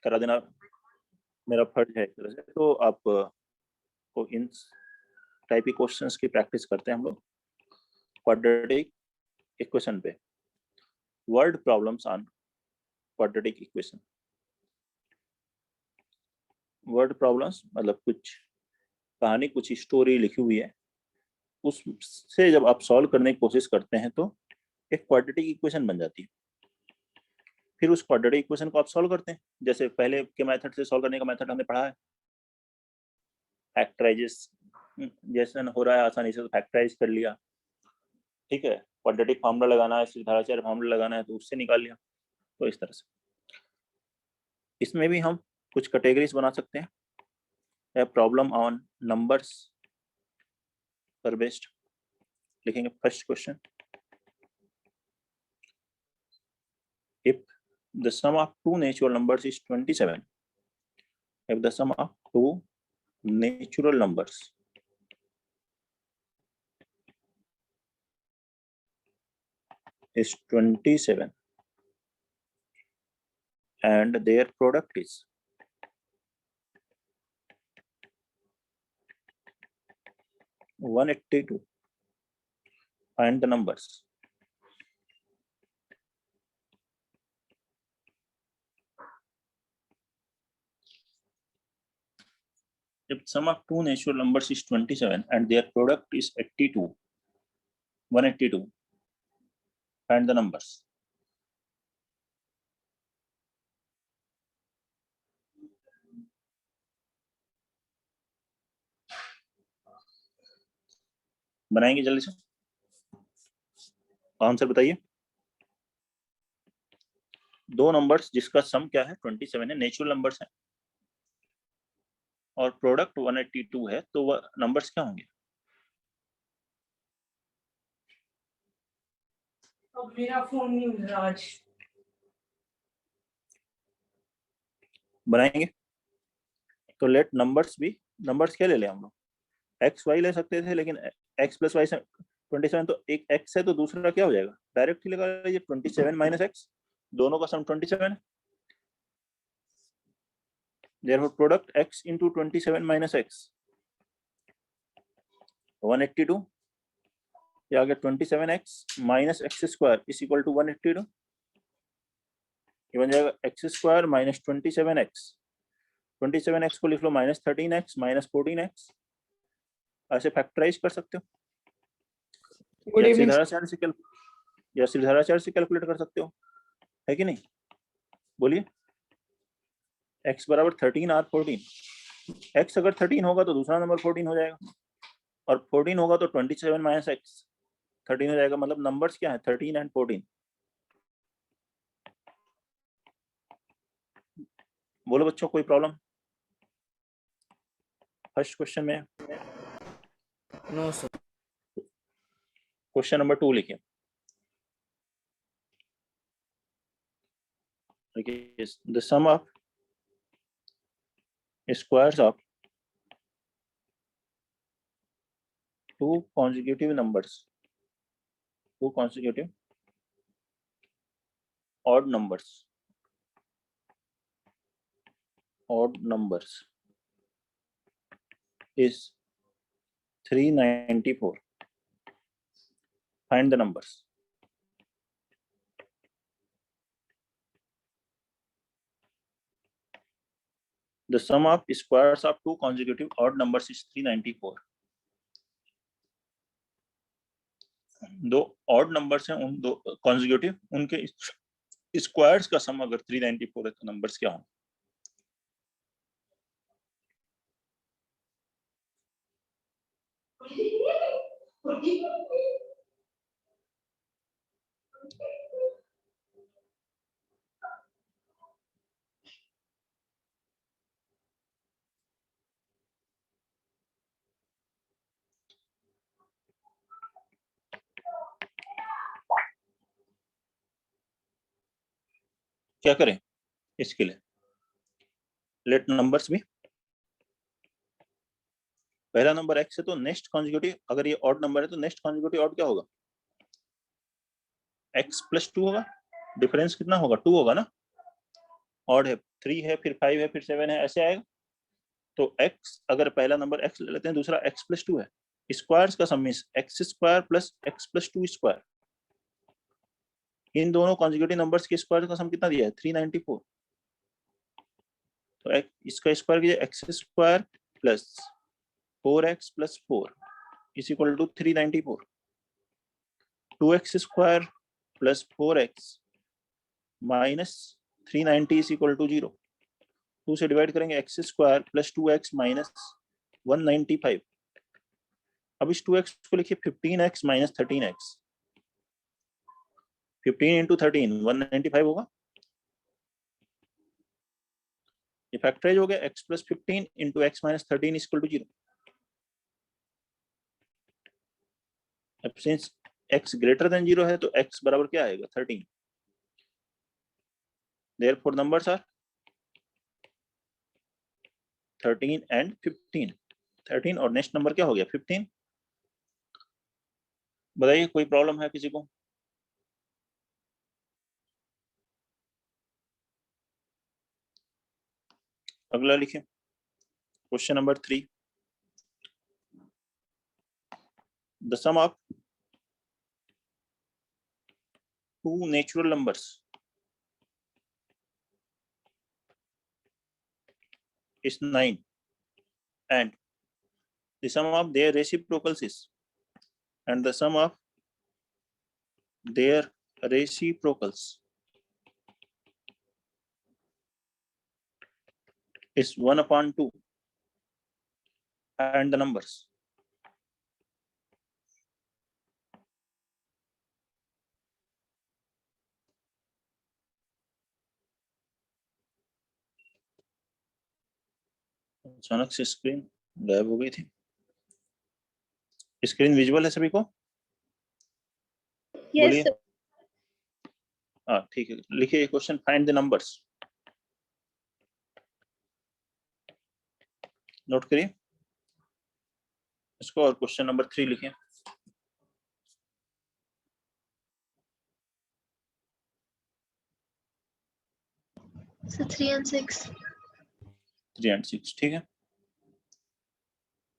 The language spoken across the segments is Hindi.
करा देना मेरा फर्ज है एक तरह से। तो आप को इन टाइप के क्वेश्चंस की प्रैक्टिस करते हैं हम लोग क्वाड्रेटिक इक्वेशन पे। Word problems on quadratic equation. Word problems मतलब कुछ कहानी, कुछ स्टोरी लिखी हुई है, उससे जब आप सॉल्व करने की कोशिश करते हैं तो एक क्वाड्रेटिक इक्वेशन बन जाती है। फिर उस क्वाड्रेटिक इक्वेशन को आप सॉल्व करते हैं, जैसे पहले के मेथड से सॉल्व करने का मेथड हमने पढ़ा है। फैक्टराइजेशन हो रहा है आसानी से तो फैक्टराइज कर लिया, ठीक है। क्वाड्रेटिक फार्मूला लगाना है, श्रीधराचार्य फार्मूला लगाना है तो उससे निकाल लिया। तो इस तरह से इसमें भी हम कुछ कैटेगरीज बना सकते हैं। प्रॉब्लम ऑन नंबर्स पर बेस्ड लिखेंगे। First question, if the sum of two natural numbers is 27, if the sum of two natural numbers is 27 and their product is 182, find the numbers. If sum of two natural numbers is 27 and their product is 182, find the numbers. बनाएंगे जल्दी से, आंसर बताइए। दो नंबर्स जिसका सम क्या है 27 है, नेचुरल नंबर्स हैं, और प्रोडक्ट 182 है, तो वह नंबर्स क्या होंगे? अब मेरा फोन नहीं मिल रहा आज। बनाएंगे तो लेट नंबर्स भी, नंबर्स क्या ले लें हम लोग? एक्स वाई ले सकते थे, लेकिन एक्स प्लस वाई 27, तो एक एक्स है तो दूसरा क्या हो जाएगा? डायरेक्ट ही लगा लीजिए 27 माइनस एक्स, दोनों का सम 27 है। therefore product x into 27 minus x 182, या आगे 27x minus x square is equal to 182, ये बन जाएगा x square minus 27x। 27x को लिख लो माइनस 13x माइनस 14x, ऐसे फैक्टराइज कर सकते हो, या श्रीधराचार्य से कैलकुलेट कर सकते हो, है कि नहीं? बोलिए, x बराबर 13 और 14। x अगर 13 होगा तो दूसरा नंबर 14 हो जाएगा, और 14 होगा तो 27 माइनस एक्स 13 हो जाएगा। मतलब नंबर्स क्या है? 13 एंड 14। बोलो बच्चों, कोई प्रॉब्लम फर्स्ट क्वेश्चन में? No sir. क्वेश्चन नंबर 2 लिखिए। The sum of squares of two consecutive numbers, two consecutive odd numbers is 394. Find the numbers. The sum of squares of two consecutive odd numbers is 394. दो ऑड नंबर्स हैं, उन दो कॉन्जिक्यूटिव, उनके स्क्वायर्स का सम अगर 394 है तो नंबर्स क्या होंगे? क्या करें इसके लिए? लेट नंबर्स भी, पहला नंबर x है तो नेक्स्ट कॉन्जिक्यूटिव, अगर ये ऑड नंबर है तो नेक्स्ट कॉन्जिक्यूटिव ऑड क्या होगा? x प्लस 2 होगा। डिफरेंस कितना होगा? 2 होगा ना, ऑड है 3 है, फिर 5 है, फिर 7 है, ऐसे आएगा। तो x, अगर पहला नंबर x ले लेते हैं, दूसरा x प्लस 2 है, स्क्वायर्स का sum means x square plus x plus 2 square. इन दोनों कॉन्जिक्यूटिव नंबर्स के स्क्वायर का सम कितना दिया है? 394। तो इसका स्क्वायर कीजिए, x square plus 4x plus 4 is equal to 394। 2x square plus 4x minus 390 is equal to 0। 2 से डिवाइड करेंगे, x square plus 2x minus 195। अब इस 2x को लिखिए 15x माइनस 13x। 15 इंटू 13 195 होगा। ये फैक्टराइज हो गया, x plus 15 into x minus 13 equal to 0। अब सिंस x ग्रेटर देन 0 है तो x बराबर क्या आएगा? 13। Therefore numbers are 13 and 15। 13 और नेक्स्ट नंबर क्या हो गया? 15। बताइए, कोई प्रॉब्लम है किसी को? अगला लिखिए, question number 3। The sum of two natural numbers is 9 and the sum of their reciprocals is, and the sum of their reciprocals is 1/2 and the numbers अचानक से स्क्रीन गायब हो गई थी। स्क्रीन विजुअल है सभी को? बोलिए। हाँ ठीक है, लिखिए question, find the numbers. Note करिए इसको और क्वेश्चन नंबर 3 लिखिए। So 3 and 6. 3 and 6, ठीक है।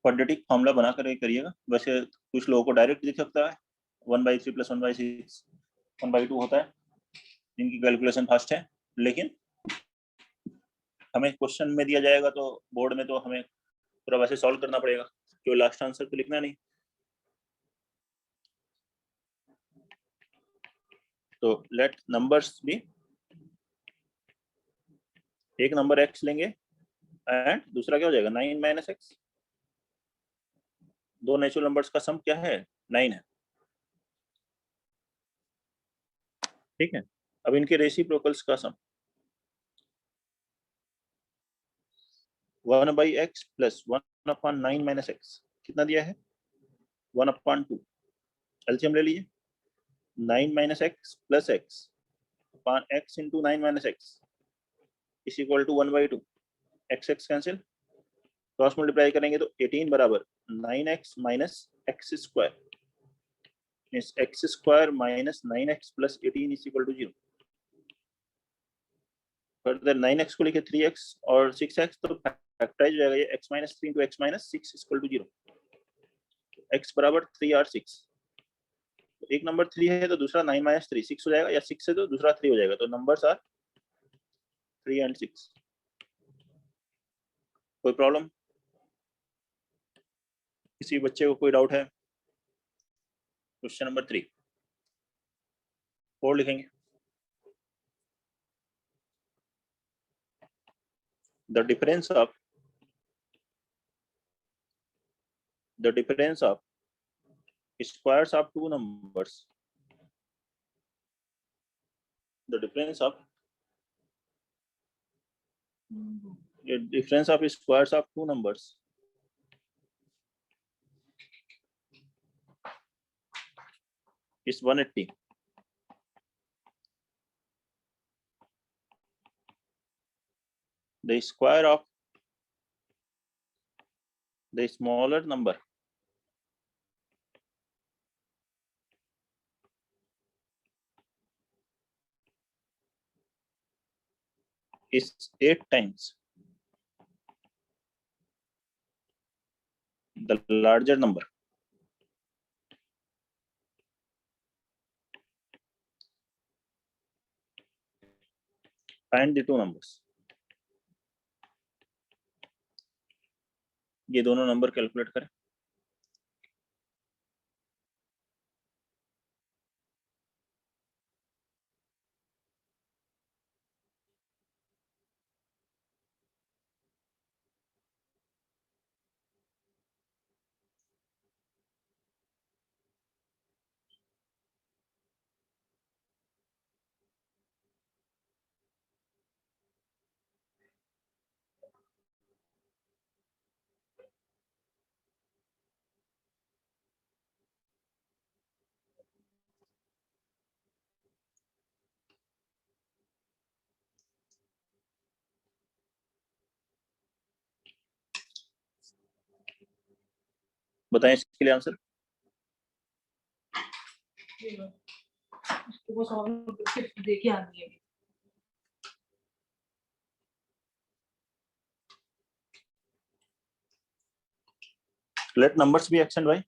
क्वाड्रेटिक फॉर्मूला बनाकर ये करिएगा। वैसे कुछ लोगों को डायरेक्ट दिख सकता है, 1/3 प्लस 1/6 1/2 होता है, जिनकी कैलकुलेशन फास्ट है। लेकिन हमें क्वेश्चन में दिया जाएगा तो बोर्ड में तो हमें पूरा वैसे सॉल्व करना पड़ेगा, क्यों लास्ट आंसर तो लिखना नहीं। तो लेट नंबर्स भी, एक नंबर x लेंगे एंड दूसरा क्या हो जाएगा? 9 माइनस एक्स। दो नेचुरल नंबर्स का सम क्या है? 9 है, ठीक है। अब इनके रेसिप्रोकल्स का सम 1/x प्लस 1/9 माइनस एक्स कितना दिया है? 1/2। एलसीएम ले लीजिए, 9 minus x plus x upon x into 9 minus x is equal to 1/2। X x cancel, cross multiply करेंगे तो 18 बराबर 9x minus x square, means x square minus 9x plus 18 is equal to 0। Further 9x को लिखे 3x और 6x, तो फैक्टराइज हो जाएगा ये x minus 3 into x minus 6 equal to 0। x बराबर 3 और 6। तो एक नंबर 3 है तो दूसरा 9 माइनस 3 6 हो जाएगा, या 6 है तो दूसरा 3 हो जाएगा। तो नंबर्स आर 3 एंड 6। कोई प्रॉब्लम? किसी बच्चे को कोई डाउट है? क्वेश्चन नंबर 3 4 लिखेंगे। The difference of squares of two numbers, the difference of squares of two numbers is 180. The square of the smaller number is 8 times the larger number, find the two numbers. ये दोनों नंबर कैलकुलेट करें. बताएं इसके लिए आंसर. उसको बस और देखिए आनी है. Let numbers be x and y.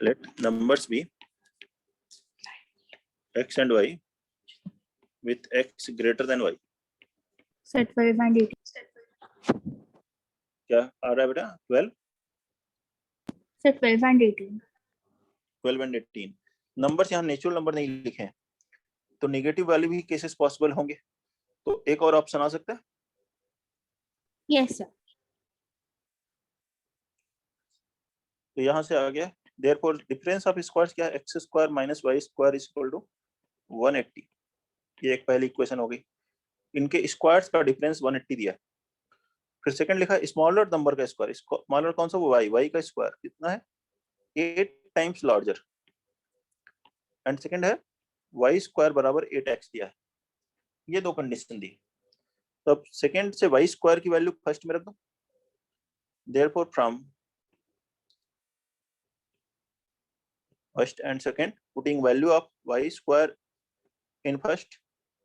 Let numbers be x and y with x greater than y. Set 12 and 18. क्या आ रहा है बेटा? 12, Set 12 and 18. 12 and 18. नंबर्स यहाँ नेचुरल नंबर नहीं लिखे हैं, तो नेगेटिव वाले भी केसेस पॉसिबल होंगे. तो एक और ऑप्शन आ सकता है. Yes, sir. तो यहाँ से आ गया. देयरफॉर डिफरेंस ऑफ स्क्वायर्स क्या है? X square minus y square is equal to 180. ये एक पहली इक्वेशन हो गई. इनके स्क्वायर्स का डिफरेंस 180 दिया. फिर सेकंड लिखा स्मॉलर नंबर का स्क्वायर. स्मॉलर कौन सा? वो वाई. वाई का स्क्वायर कितना है? 8 टाइम्स लार्जर. एंड सेकंड है वाई स्क्वायर बराबर 8x दिया है. ये दो कंडीशन दी. तो अब सेकंड से वाई स्क्वायर की वैल्यू फर्स्ट में रख दो. Therefore from first and second, putting value of y square in first,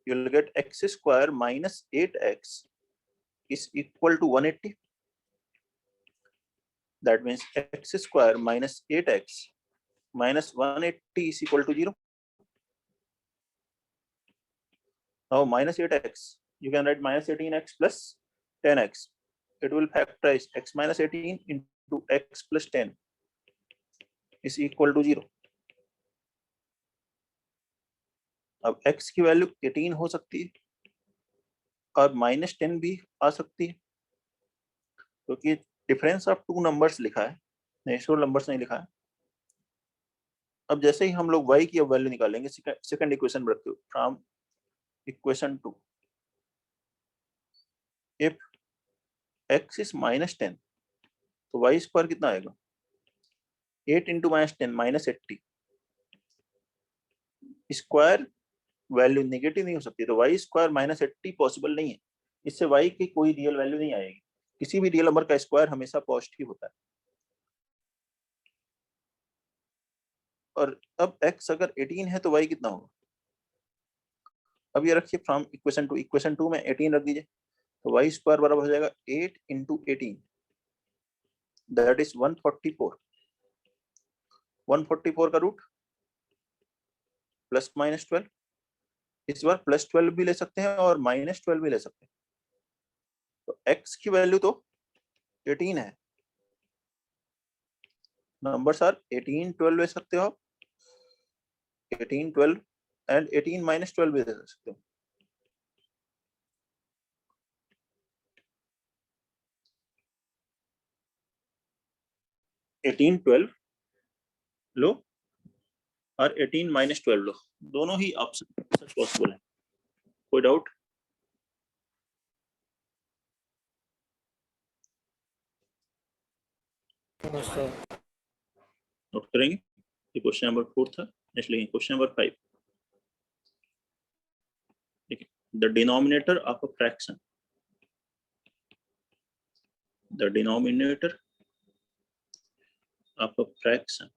you will get x square minus 8x is equal to 180. That means x square minus 8x minus 180 is equal to 0. Now minus 8x, you can write minus 18x plus 10x. It will factorize x minus 18 into x plus 10 is equal to 0. अब x की वैल्यू 18 हो सकती है और -10 भी आ सकती है, क्योंकि डिफरेंस ऑफ टू नंबर्स लिखा है, नेचुरल नंबर्स नहीं लिखा है. अब जैसे ही हम लोग y की वैल्यू निकालेंगे सेकंड इक्वेशन में रखते हो, from equation 2, if x is -10 तो y स्क्वायर कितना आएगा? 8 इंटू -10 -80. स्क्वायर वैल्यू नेगेटिव नहीं हो सकती, तो y स्क्वायर -80 पॉसिबल नहीं है. इससे y की कोई रियल वैल्यू नहीं आएगी. किसी भी रियल नंबर का स्क्वायर हमेशा पॉजिटिव होता है. और अब x अगर 18 है तो y कितना होगा? अब ये रखिए फ्रॉम इक्वेशन 2. इक्वेशन 2 में 18 रख दीजिए, तो y स्क्वायर बराबर हो जाएगा 8 इंटू 18, दैट इज 144. 144 का रूट प्लस माइनस 12. इस बार प्लस 12 भी ले सकते हैं और -12 भी ले सकते हैं. तो x की वैल्यू तो 18 है. नंबर्स आर 18, 12 ले सकते हो आप, 18, 12 एंड 18 -12 भी ले सकते हो. एटीन 12 लो और 18 -12 लो, दोनों ही ऑप्शन पॉसिबल है. कोई डाउट? No, sir. नोट करेंगे. ये क्वेश्चन नंबर 4 था. नेक्स्ट लिखेंगे क्वेश्चन नंबर 5. ठीक है. The denominator of a fraction, the denominator of a fraction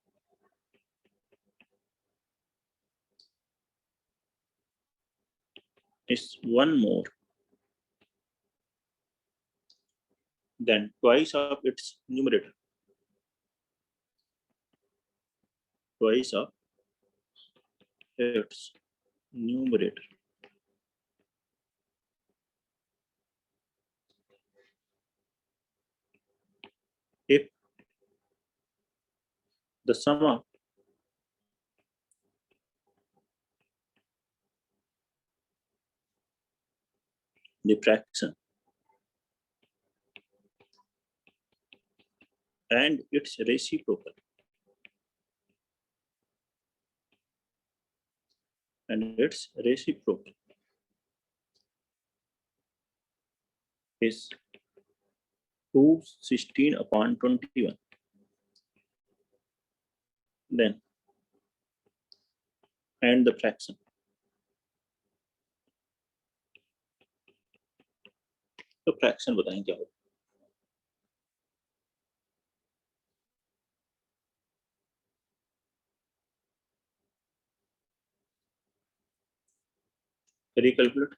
is one more than twice of its numerator. Twice of its numerator. If the sum of the fraction and its reciprocal is 216/21, then and the fraction तो फ्रैक्शन बताएं क्या होगा. कैलकुलेट.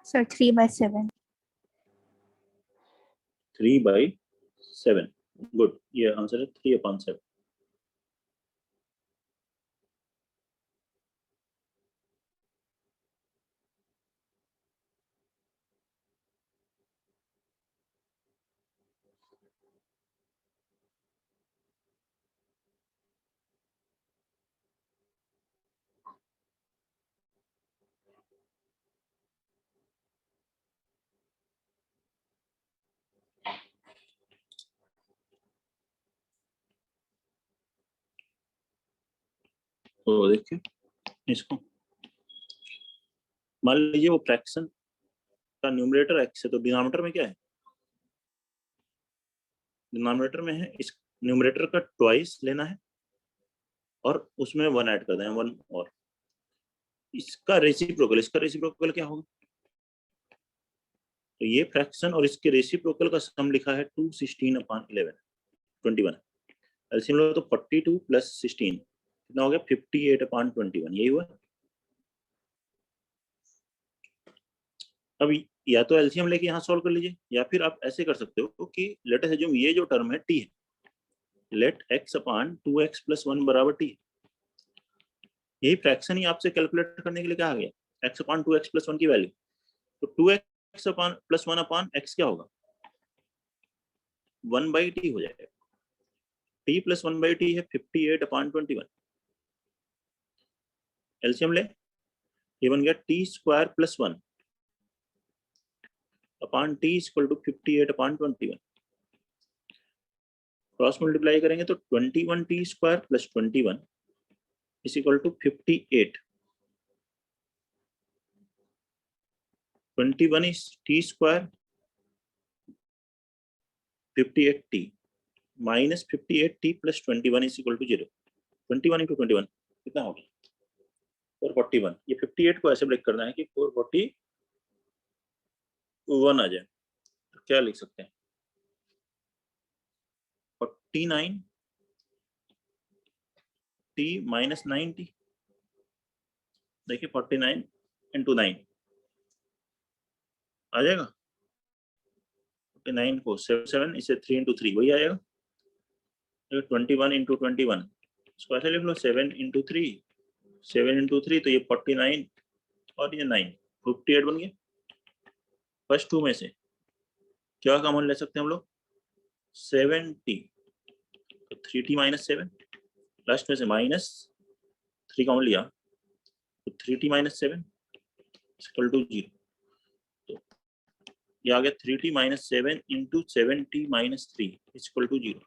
Sir, 3/7. 3/7. गुड. ये आंसर है 3/7. तो देखिए इसको, मान लीजिए वो फ्रैक्शन का न्यूमरेटर x है, तो डिनोमिनेटर में क्या है? डिनोमिनेटर में है, इस न्यूमरेटर का ट्वाइस लेना है और उसमें 1 ऐड कर देना, 1 और इसका रेसिप्रोकल क्या होगा? तो ये फ्रैक्शन और इसके रेसिप्रोकल का सम लिखा है 216/11, 21. एलसीएम लो तो 42 + 16 कितना हो गया? 58/21. यही हुआ. अब या तो एलसीएम लेके यहाँ सॉल्व कर लीजिए, या फिर आप ऐसे कर सकते हो कि लेट अस अज्यूम ये जो टर्म है t है, लेट x/2x + 1 = t. यही फ्रैक्शन ही आपसे कैलकुलेट करने के लिए कहा गया, x/2x + 1 की वैल्यू. तो 2x + 1/x क्या होगा? 1/t हो जाएगा. t + 1/t है 58/21. एलसीएम ले, ये बन गया t² + 1 upon t = 58/21. Cross multiply करेंगे तो 21t² + 21 = 58. 21 is t², 58t minus 58t + 21 = 0. 21 × 21 कितना हो गया? 441. ये 58 को ऐसे ब्रेक करना है कि 441 आ जाए. तो क्या लिख सकते हैं? 49t - 90. देखिए 49 × 9 आ जाएगा. 49 को 7 इसे 3 × 3 वही आएगा. 21 × 21 इसको ऐसे लिख लो 7 × 3. 7 × 3 तो ये 49 और ये 9, 58 बन गया. फर्स्ट टू में से क्या कॉमन ले सकते हैं हम लोग? 7t. तो 3t - 7, लास्ट में से -3 कॉमन लिया तो 3t - 7 = 0. तो ये आ गया 3t - 7 × 7t - 3 = 0.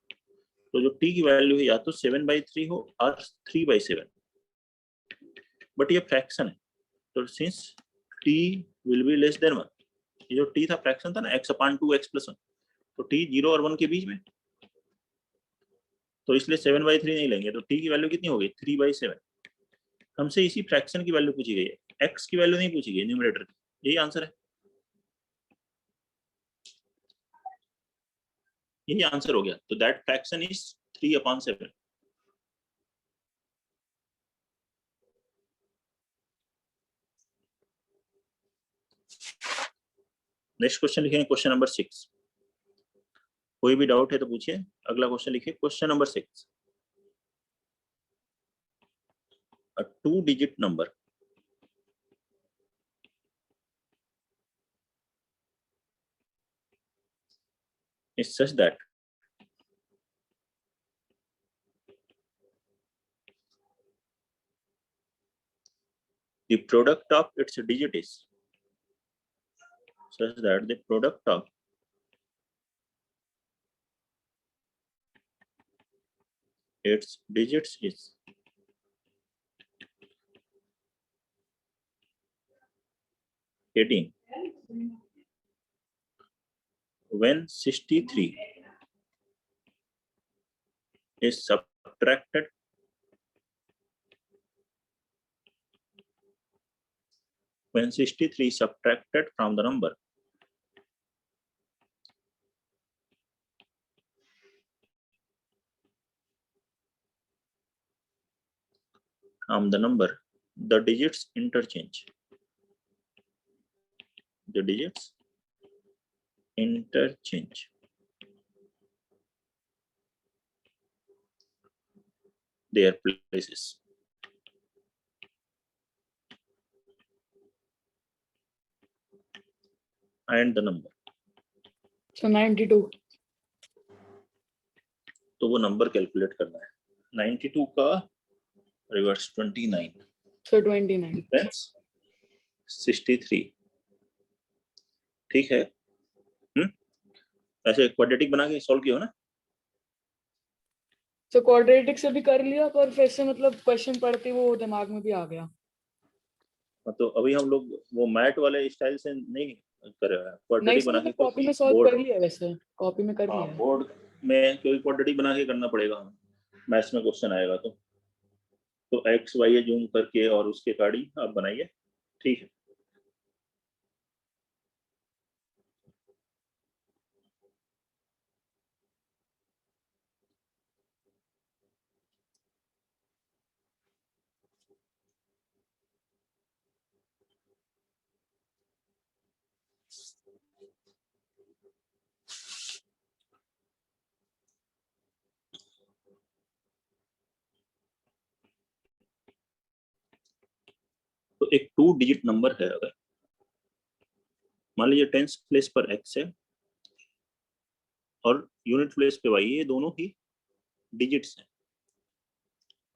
तो जो t की वैल्यू है या तो 7/3 हो और 3/7, बट ये फ्रैक्शन है, तो since t will be less than 1, ये जो t था फ्रैक्शन था ना x/2x+1, तो t 0 और 1 के बीच में, तो इसलिए 7/3 नहीं लेंगे, तो t की वैल्यू कितनी हो गई 3/7। हमसे इसी फ्रैक्शन की वैल्यू पूछी गई है, x की वैल्यू नहीं पूछी गई न्यूमरेटर की, यही आंसर है, यही आंसर हो गया। तो that fraction is 3/7। Next question लिखेंगे क्वेश्चन नंबर 6। कोई भी डाउट है तो पूछिए। अगला क्वेश्चन लिखिए question number 6। A 2-digit number is such that the product of its digit is such that the product of its digits is 18 when 63 is subtracted from the number the digits interchange. The digits interchange their places. And the number. So 92. तो वो नंबर कैलकुलेट करना है। 92 का रिवर्स 29 So 29. That's 63। ठीक है। ऐसे क्वाड्रेटिक बना के सॉल्व किया हो ना? So क्वाड्रेटिक से भी कर लिया, पर फिर से मतलब क्वेश्चन पढ़ते वो दिमाग में भी आ गया। तो अभी हम लोग वो मैट वाले स्टाइल से नहीं कर रहे हैं, क्वाड्रेटिक बना के कॉपी में सॉल्व कर लिया, वैसे कॉपी में कर लिया। बोर्ड में क्योंकि क्वाड्रेटिक बना के करना पड़ेगा, हमें मैथ्स में क्वेश्चन आएगा तो एक्स वाई जूम करके और उसके अकॉर्डिंग आप बनाइए, ठीक है। तो एक 2 डिजिट नंबर है, अगर मान लीजिए टेंस प्लेस पर एक्स है और यूनिट प्लेस पे वाई, ये दोनों ही डिजिट्स हैं।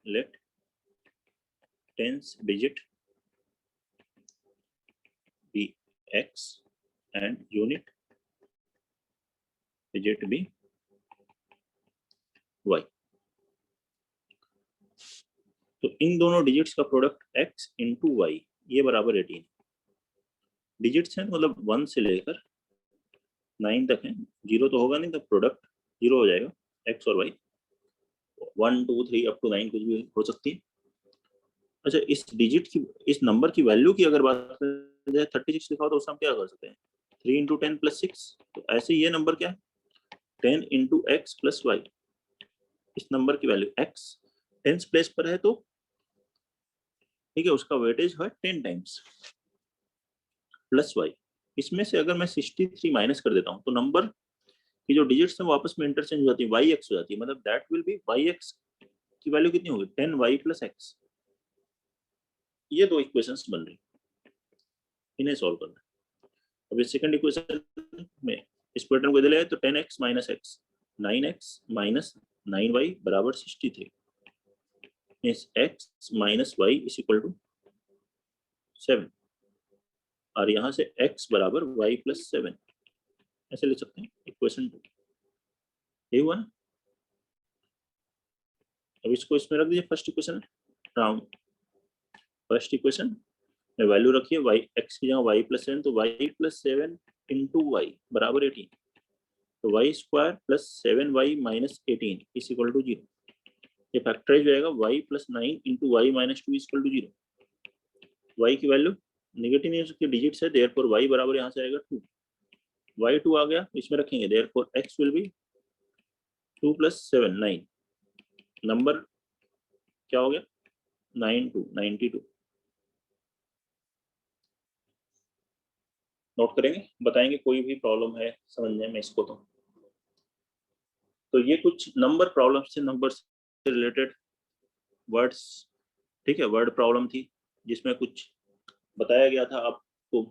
Let tens digit be x and unit digit be y. तो इन दोनों डिजिट्स का प्रोडक्ट x इंटू वाई, ये बराबर 18। डिजिट्स हैं मतलब 1 से लेकर 9 तक है, 0 तो होगा नहीं, तो प्रोडक्ट 0 हो जाएगा। x और y 1 2 3 अप टू 9 कुछ भी हो सकती है। अच्छा, इस डिजिट की, इस नंबर की वैल्यू की अगर बात करें, 36 लिखा हो तो उसमें हम क्या कर सकते हैं, 3 इंटू 10 प्लस 6। तो ऐसे ये नंबर क्या है, 10 इंटू एक्स प्लस वाई। इस नंबर की वैल्यू x टेंस प्लेस पर है तो ठीक है, उसका वेटेज है 10 टाइम्स प्लस वाई। इसमें से अगर मैं 63 माइनस कर देता हूं तो नंबर की जो डिजिट्स हैं वो आपस में इंटरचेंज हो जाती है, वाई एक्स हो जाती है। मतलब that will be y x की वैल्यू कितनी होगी, 10 वाई प्लस एक्स। ये दो इक्वेशंस बन रही, इन्हें सॉल्व करना है। अब इस सेकंड इक्वेशन में इस पैटर्न को इधर ले तो 10x minus x 9x minus 9y बराबर 63 इस x minus y is equal to 7 और यहाँ से x बराबर y प्लस 7 ऐसे ले सकते हैं। इक्वेशन 2 ये हुआ ना। अब इसको इसमें रख दीजिए, first equation round, first equation में वैल्यू रखिए y x की जगह y प्लस 7, तो y प्लस 7 इंटू वाई बराबर 18, तो y square plus 7y minus 18 is equal to 0। ये फैक्टराइज हो जाएगा y plus 9 into y minus 2 is equal to 0। y की वैल्यू नेगेटिव नहीं हो सकती, डिजिट्स है, देयरफॉर y बराबर यहाँ से आएगा 2, y 2 आ गया, इसमें रखेंगे, therefore x will be 2 plus 7 9, number क्या हो गया 92। नोट करेंगे, बताएंगे कोई भी प्रॉब्लम है समझने में इसको। तो ये कुछ नंबर प्रॉब्लम से, नंबर से रिलेटेड वर्ड्स, ठीक है, वर्ड प्रॉब्लम थी जिसमें कुछ बताया गया था आपको,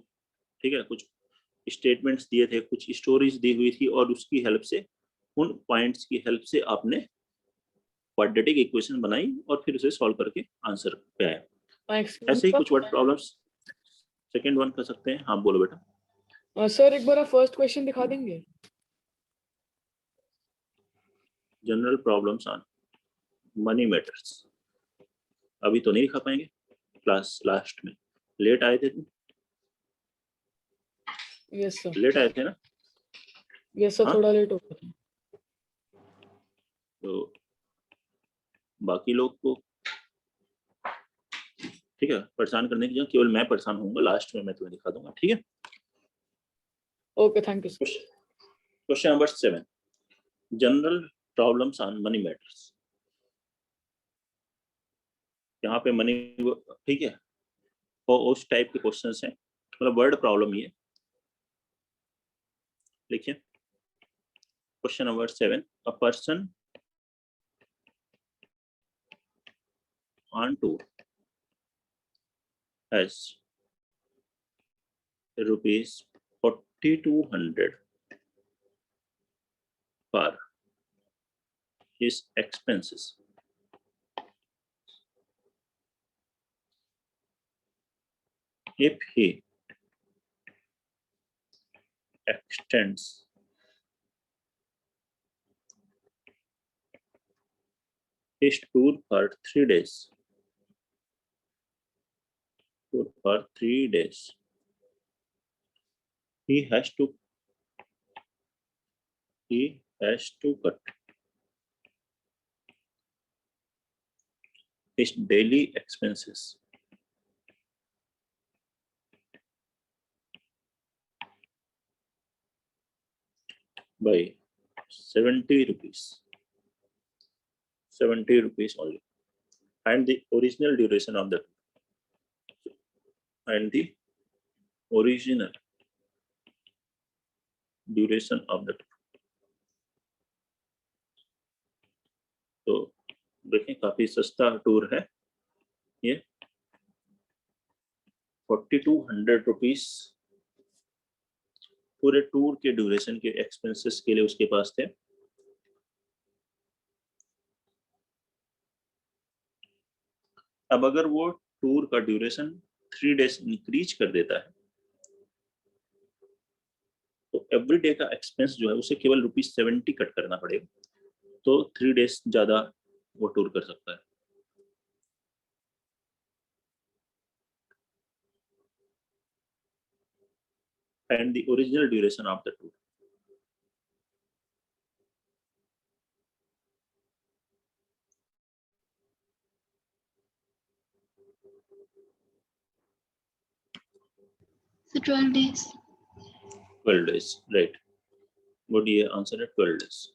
ठीक है, कुछ स्टेटमेंट्स दिए थे, कुछ स्टोरीज दी हुई थी, और उसकी हेल्प से, उन पॉइंट्स की हेल्प से आपने क्वाड्रेटिक इक्वेशन बनाई और फिर उसे सॉल्व करके आंसर पे आए। ऐसे ही कुछ वर्ड प्रॉब्लम्स सेकंड वन कर सकते हैं। हाँ बोलो बेटा। सर एक बार आप फर्स्ट क्वेश्चन दिखा देंगे? General problems on money matters. अभी तो नहीं दिखा पाएंगे, क्लास लास्ट में लेट आए थे तुम? Yes sir. लेट आए थे ना? यस सर, हाँ? थोड़ा लेट हो गया। तो बाकी लोग को ठीक है परेशान करने की जगह केवल मैं परेशान होऊंगा, लास्ट में मैं तुम्हें दिखा दूंगा, ठीक है। Okay, thank you sir. Question number 7, general problems on money matters. यहाँ पे मनी, ठीक है, वो उस टाइप के क्वेश्चंस हैं, मतलब वर्ड प्रॉब्लम ही है। लिखिए question number 7, a person on tour has rupees 4200 for his expenses. If he extends his tour for 3 days, he has to cut his daily expenses by 70 rupees. 70 rupees only, and the original duration of the तो देखें काफी सस्ता टूर है ये, 4200 रुपीस पूरे टूर के ड्यूरेशन के एक्सपेंसेस के लिए उसके पास थे। अब अगर वो टूर का ड्यूरेशन 3 डेज इंक्रीज कर देता है तो एवरी डे का एक्सपेंस जो है उसे केवल ₹70 कट करना पड़ेगा, तो 3 डेज ज्यादा वो टूर कर सकता है। And the original duration of the tour. So 12 days. 12 days, right. What do you answer at 12 days?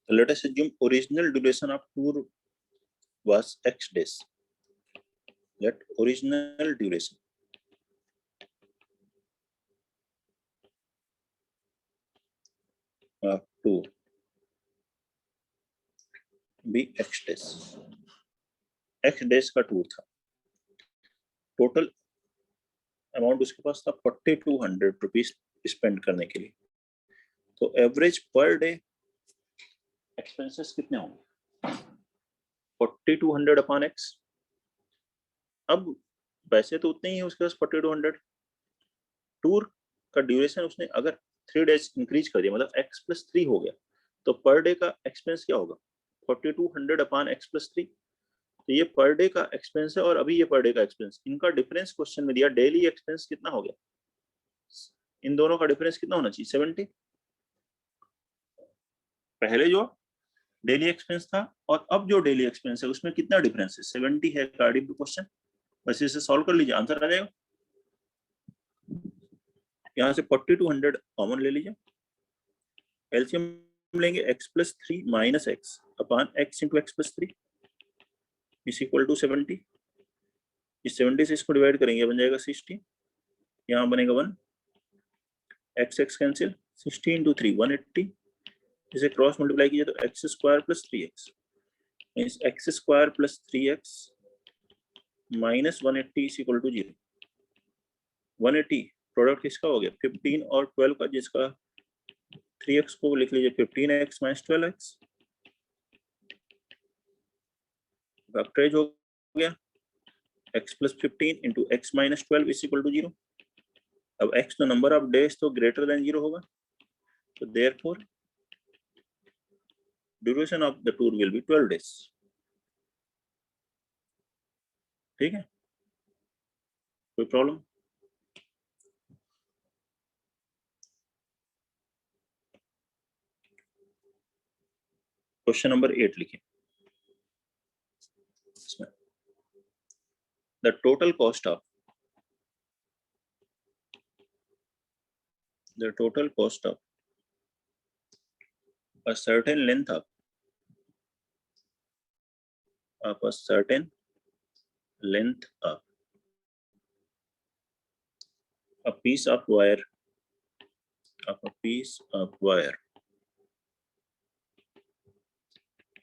Let us assume original duration of tour was X days. Let original duration of tour be X days. X days का टूर था, टोटल अमाउंट उसके पास था 4200 रुपीज स्पेंड करने के लिए, तो एवरेज पर डे एक्सपेंसेस कितने होंगे 4200 अपॉन एक्स। अब पैसे तो उतने ही है उसके पास 4200। टूर का ड्यूरेशन उसने अगर 3 डेज इंक्रीज कर दिया, मतलब x+3 हो गया, तो पर डे का एक्सपेंस क्या होगा? 4200 अपॉन x+3। तो ये पर डे का एक्सपेंस है और अभी ये पर डे का एक्सपेंस, इनका डिफरेंस क्वेश्चन में दिया। डेली एक्सपेंस कितना हो गया? इन दोनों का डिफरेंस कितना होना चाहिए? 70। पहले जो डेली एक्सपेंस था और अब जो डेली एक्सपेंस है उसमें कितना डिफरेंस है? 70 है अकॉर्डिंग टू क्वेश्चन। बस इसे सॉल्व कर लीजिए, आंसर आ जाएगा। यहाँ से 4200 कॉमन ले लीजिए, एलसीएम लेंगे x+3 minus x upon x into x+3 is equal to 70। इस 70 से इसको डिवाइड करेंगे, बन जाएगा 60, यहाँ बनेगा 1, x कैंसिल, 60 इंटू 3 180, इसे क्रॉस मल्टीप्लाई कीजिए तो x² plus 3x, means x² plus 3x minus 180 is equal to 0। 180 product किसका हो गया? 15 और 12 का, जिसका 3x को लिख लीजिए 15x माइनस 12x, फैक्टराइज हो गया, x plus 15 into x minus 12 is equal to 0। अब x तो नंबर ऑफ डेज तो ग्रेटर देन 0 होगा, तो therefore duration of the tour will be 12 days. ठीक है, कोई प्रॉब्लम? क्वेश्चन नंबर 8 लिखें। The total cost of a certain length of a certain length of a piece of wire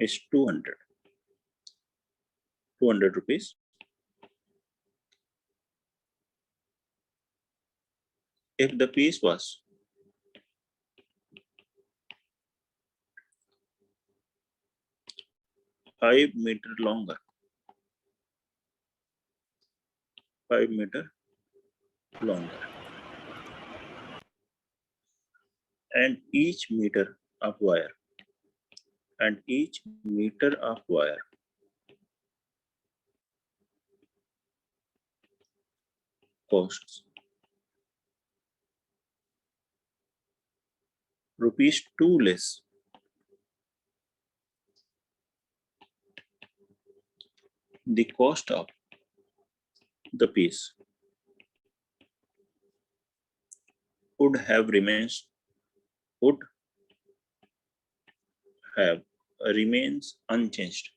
is 200 rupees. If the piece was 5 meter longer, 5 meter longer, and each meter of wire costs rupees 2 less, the cost of the piece would have remains unchanged.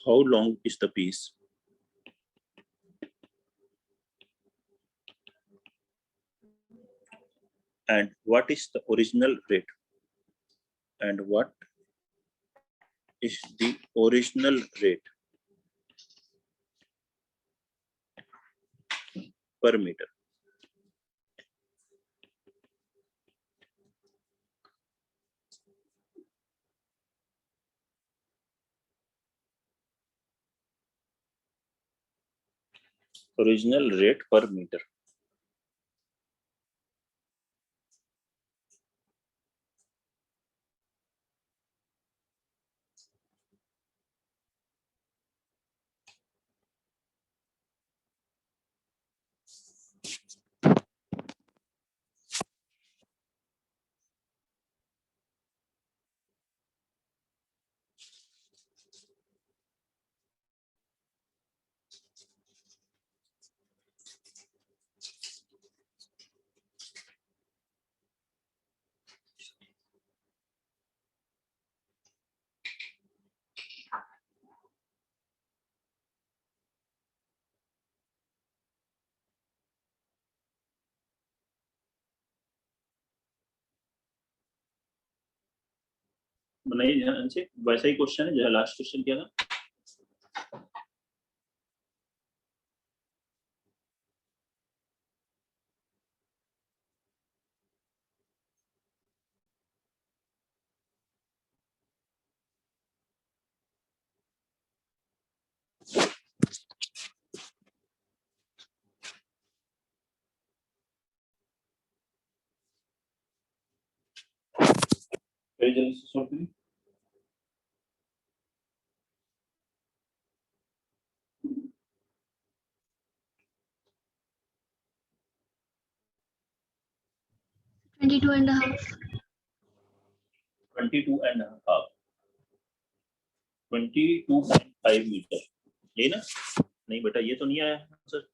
How long is the piece? And what is the original rate? And what is the original rate per meter? Original rate per meter. बनाइए ध्यान से, वैसा ही क्वेश्चन है जो लास्ट क्वेश्चन किया था। वेरी जल्दी से सॉल्व करिए। $22.5 22.5 मीटर, ये ना? नहीं बेटा ये तो नहीं आया आंसर।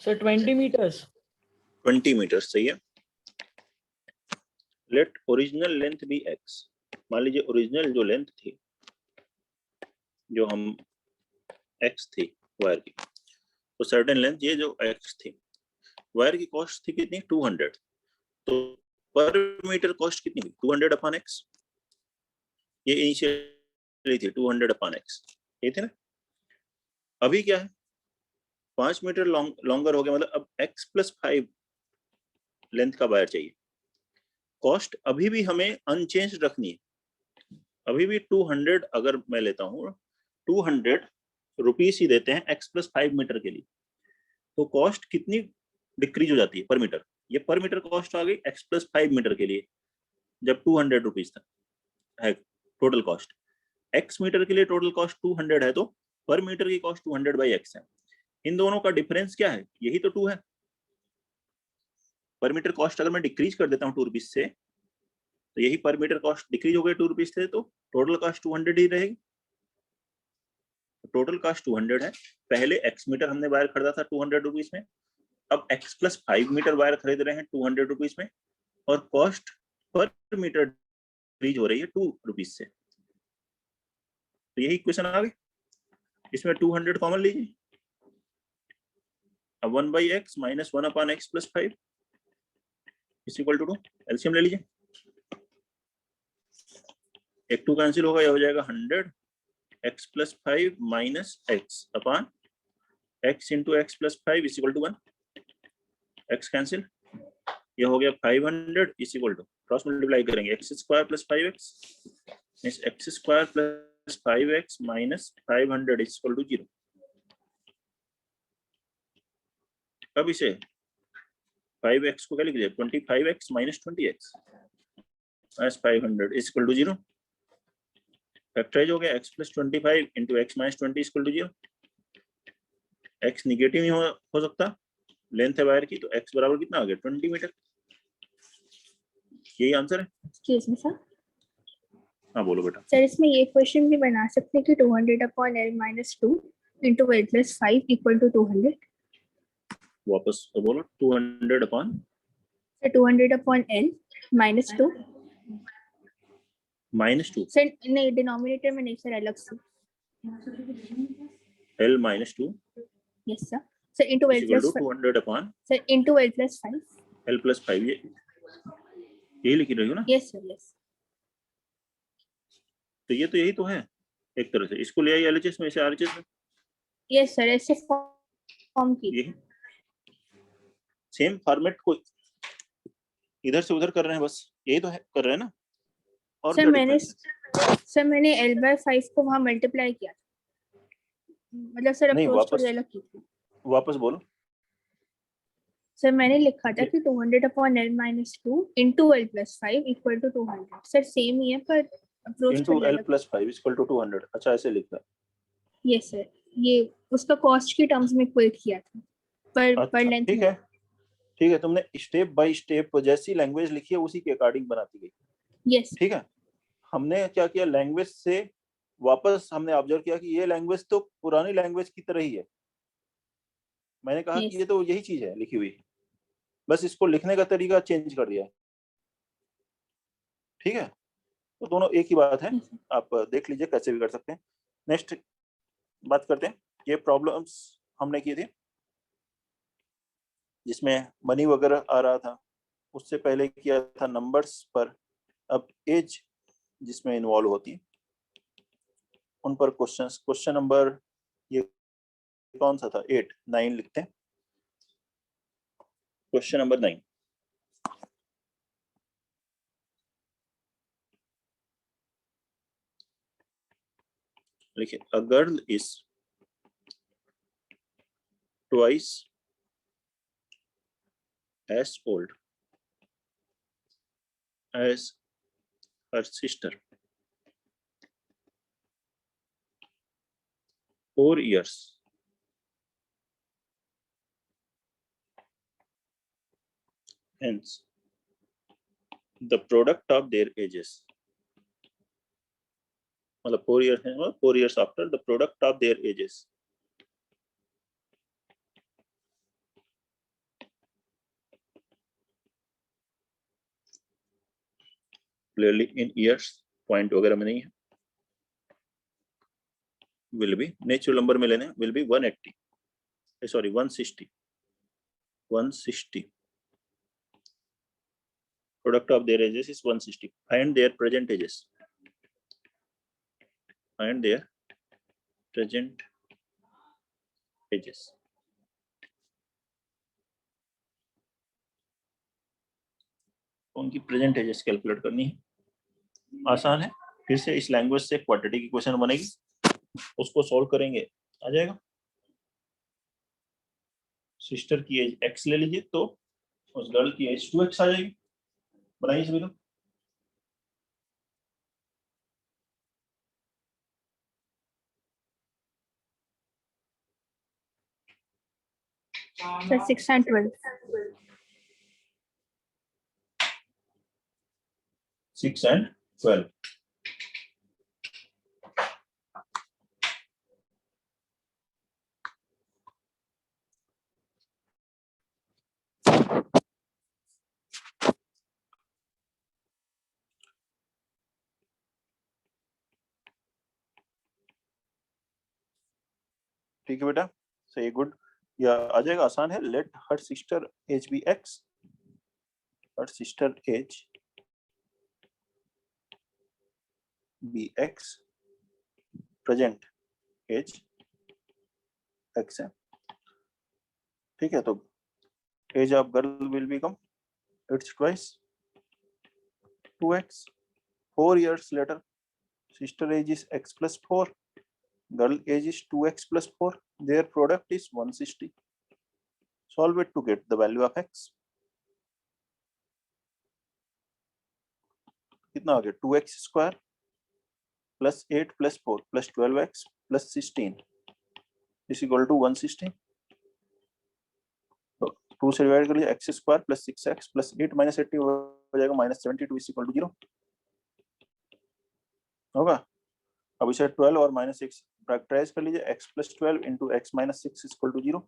Sir 20 meters. 20 मीटर सही है। Let original length be x। मान लीजिए ओरिजिनल जो लेंथ थी, जो हम x थी वायर की, तो सर्टेन लेंथ ये जो x थी, वायर की कॉस्ट थी कितनी 200, तो पर मीटर कॉस्ट कितनी हुई 200 अपॉन x। ये इनिशियली थी 200 अपॉन x, ये थे ना। अभी क्या है 5 मीटर लॉन्गर हो गया, मतलब अब x + 5 लेंथ का वायर चाहिए। कॉस्ट अभी भी हमें अनचेंज रखनी है, अभी भी 200 अगर मैं लेता हूँ 200 रुपीस ही देते हैं x + 5 मीटर के लिए, तो कॉस्ट कितनी डिक्रीज हो जाती है पर मीटर। ये पर मीटर कॉस्ट आ गई x + 5 मीटर के लिए, जब 200 रुपीस था है टोटल कॉस्ट। x मीटर के लिए टोटल कॉस्ट 200 है, तो पर मीटर की कॉस्ट 200/x है। इन दोनों का डिफरेंस क्या है, यही तो 2 है। पर मीटर कॉस्ट अगर मैं डिक्रीज कर देता हूँ 2 रुपीस से, तो यही पर मीटर कॉस्ट डिक्रीज हो गई 2 रुपीस से, तो टोटल कॉस्ट 200 ही रहेगी। टोटल कॉस्ट 200 है। पहले x मीटर हमने वायर खरीदा था 200 रुपीस में, अब x + 5 मीटर वायर खरीद रहे हैं 200 रुपीस में, और कॉस्ट पर मीटर डिक्रीज हो रही है 2 रुपीस से। तो यही इक्वेशन आ गई। इसमें 200 कॉमन लीजिए, अब 1/x - 1/x + 5 = 2। एलसीएम ले लीजिए, एक 2 कैंसिल होगा, यह हो जाएगा 100 x + 5 - x upon x × x + 5 = 1। x cancel, यह हो गया 500 = क्रॉस मल्टीप्लाई करेंगे x² + 5x, means x² + 5x - 500 = 0। अब इसे 5x को क्या लिख दिया 25x - 20x - 500 = 0। फैक्टराइज हो गया x + 25 × x - 20 = 0। x निगेटिव नहीं हो सकता, लेंथ है वायर की, तो x बराबर कितना आ गया 20 मीटर। यही आंसर है। Excuse me sir. हाँ बोलो बेटा। सर इसमें ये क्वेश्चन भी बना सकते हैं कि 200/L - 2 × L + 5 = 200। वापस तो बोलो 200 अपॉन सर 200/L - 2 -2 सर नहीं, डिनोमिनेटर में नहीं सर, अलग से। L - 2 yes sir. Sir × L = + 5 200 upon sir × L + 5। L + 5, यही लिख रही हो ना। Yes sir yes. तो ये तो यही तो है एक तरह से, इसको ले आई LHS में, इसे RHS में। यस सर, ऐसे फॉर्म की यही सेम फॉर्मेट को इधर से उधर कर रहे हैं, बस यही तो है कर रहे हैं ना। और सर क्या मैंने डिफरेंस? मैंने L/5 को वहां मल्टीप्लाई किया, मतलब सर नहीं, अप्रोच वापस थोड़ी अलग की थी। वापस बोलो। सर मैंने लिखा था कि 200/L - 2 × L + 5 = 200। सर सेम ही है पर अप्रोच × थोड़ी L अलग। + 5 = 200। अच्छा ऐसे लिखा है। यस सर, ये उसका कॉस्ट की टर्म्स में इक्वेट किया था, पर अच्छा लेंथ ठीक में। है, ठीक है, तुमने स्टेप बाय स्टेप जैसी लैंग्वेज लिखी है उसी के अकॉर्डिंग बनाती गई। यस ठीक है, हमने क्या किया, लैंग्वेज से वापस हमने ऑब्जर्व किया कि ये लैंग्वेज तो पुरानी लैंग्वेज की तरह ही है। मैंने कहा कि ये तो यही चीज है लिखी हुई, बस इसको लिखने का तरीका चेंज कर दिया है। ठीक है, तो दोनों एक ही बात है, आप देख लीजिए कैसे भी कर सकते हैं। नेक्स्ट बात करते हैं, ये प्रॉब्लम्स हमने की थी जिसमें मनी वगैरह आ रहा था, उससे पहले किया था नंबर्स पर, अब एज जिसमें इन्वॉल्व होती है उन पर क्वेश्चंस। क्वेश्चन नंबर ये कौन सा था 8 9 लिखते हैं। क्वेश्चन नंबर 9, लिखिए, a girl is twice as old as her sister, 4 years. Hence, the product of their ages, मतलब 4 years है, 4 years after the product of their ages clearly in years, point वगैरह में नहीं है, will be नेचुरल नंबर में लेने, will be 180, sorry 160, 160. Product of their ages is 160. Find their present ages. Find their present ages. उनकी प्रेजेंट एजेस कैलकुलेट करनी है, आसान है। फिर से इस लैंग्वेज से क्वाड्रेटिक की क्वेश्चन बनेगी, उसको सॉल्व करेंगे, आ जाएगा। सिस्टर की एज x ले लीजिए तो उस गर्ल की एज 2x आ जाएगी। बनाइए सभी लोग। Sir, 6 and 12. 6 and 12. ठीक है बेटा, सही, गुड। या आ जाएगा, आसान है। Let her sister age be x, her sister age be x, present age x है, ठीक है। तो age of girl will become its twice 2x, 4 years later sister age is x plus 4, girl age is 2x plus 4, their product is 160. Solve it to get the value of x. कितना आ गया, 2x square plus 8 plus 4 plus 12x plus 16 is equal to 160। तो 2 से डिवाइड कर लिया, x square plus 6x plus 8 minus 80 हो जाएगा माइनस 72 इज इक्वल टू 0 होगा। अब इसे 12 और माइनस 6 फैक्टराइज कर लीजिए, x plus 12 into x minus 6 is equal to 0।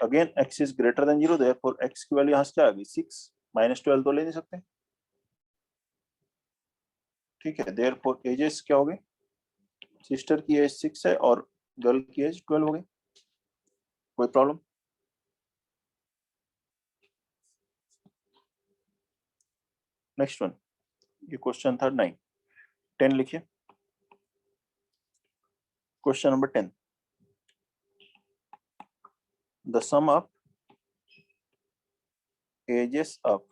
Again x is greater than 0, therefore x की वैल्यू यहाँ से क्या आ गई 6, माइनस 12 तो ले नहीं सकते, ठीक है। देयरफॉर एजेस क्या हो गई, सिस्टर की एज 6 है और गर्ल की एज 12 हो गई। कोई प्रॉब्लम? नेक्स्ट वन, ये क्वेश्चन था 9, 10 लिखिए। Question number 10, the sum of ages of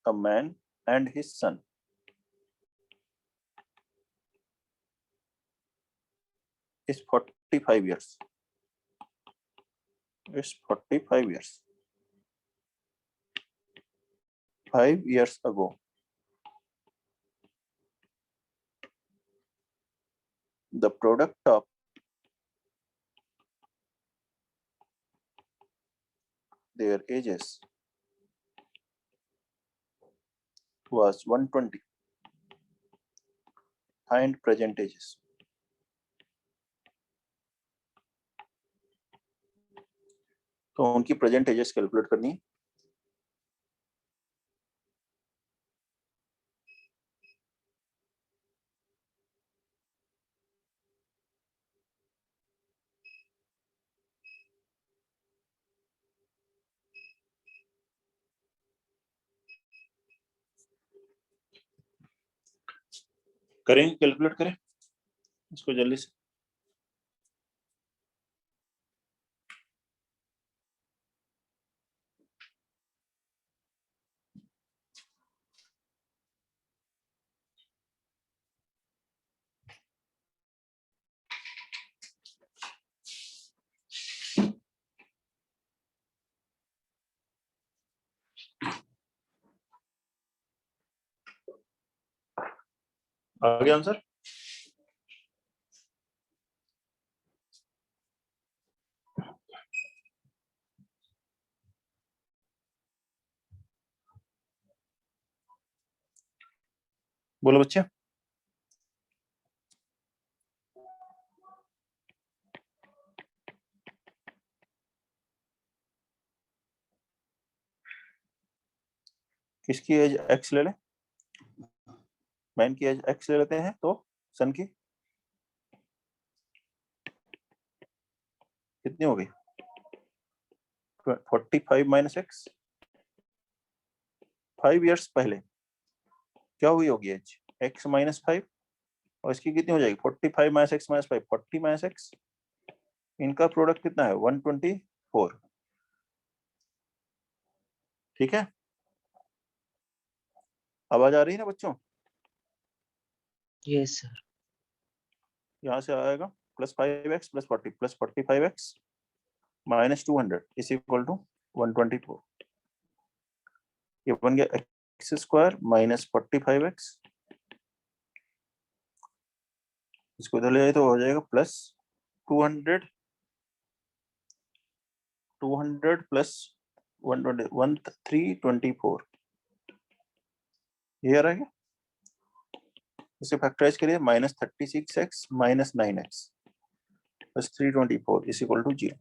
a man and his son is 45 years. It's 45 years. 5 years ago, the product of their ages was 120. Find present ages. तो उनकी प्रेजेंट एजेस कैलकुलेट करनी है। करेंगे, कैलकुलेट करें इसको जल्दी से। आगे आंसर। बोलो बच्चे। किसकी एज एक्स ले लें? मैन की एज एक्स ले लेते हैं तो सन की कितनी होगी? 45 माइनस एक्स। 5 ईयर्स पहले क्या हुई होगी एज? एक्स माइनस 5, और इसकी कितनी हो जाएगी? 45 minus x minus 5, 40 minus x. इनका प्रोडक्ट कितना है? 124। ठीक है, आवाज आ रही है ना बच्चों? Yes sir. यहाँ से आएगा +5x + 40 + 45x - 200 is equal to 124। ये बन गया x² - 45x। इसको इधर ले जाए तो हो जाएगा +200 + 120 1324। ये आ रहा है। इसे फैक्टराइज करिए, -36x - 9x + 324 is equal to 0।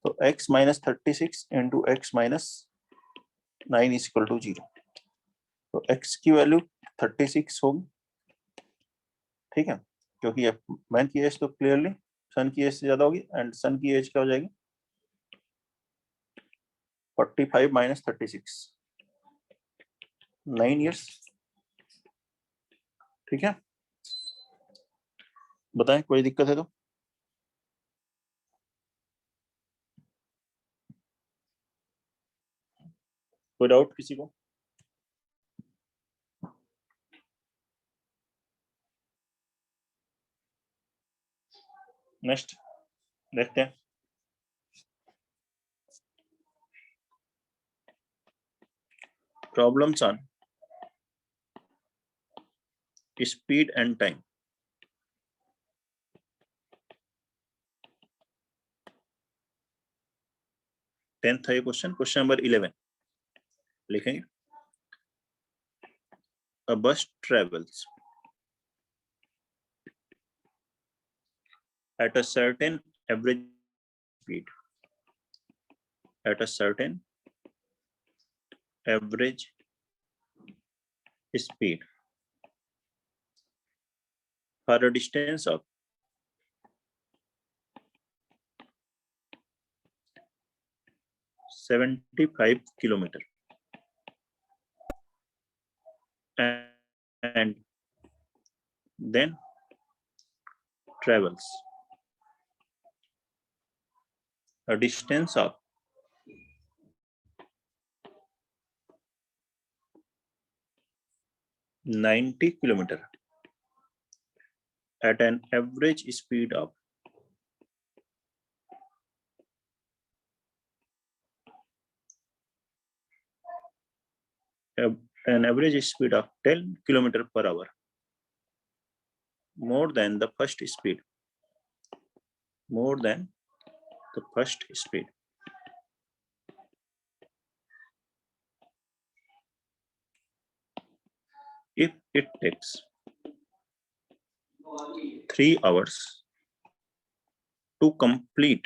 तो x - 36 × x - 9 is equal to 0। तो x की वैल्यू 36 होगी। ठीक है, क्योंकि मैन की एज तो क्लियरली सन की एज से ज्यादा होगी, एंड सन की एज क्या हो जाएगी? 45 - 36, 9 ईयर्स। ठीक है, बताएं कोई दिक्कत है तो। कोई डाउट किसी को? नेक्स्ट देखते हैं। Problems on speed and time. 10th है ये क्वेश्चन नंबर 11 लिखेंगे। A bus travels at a certain average speed. At a certain average speed for a distance of 75 kilometers, and then travels a distance of 90 kilometers at an average speed of 10 kilometers per hour, more than the first speed. More than the first speed. If it takes 3 hours to complete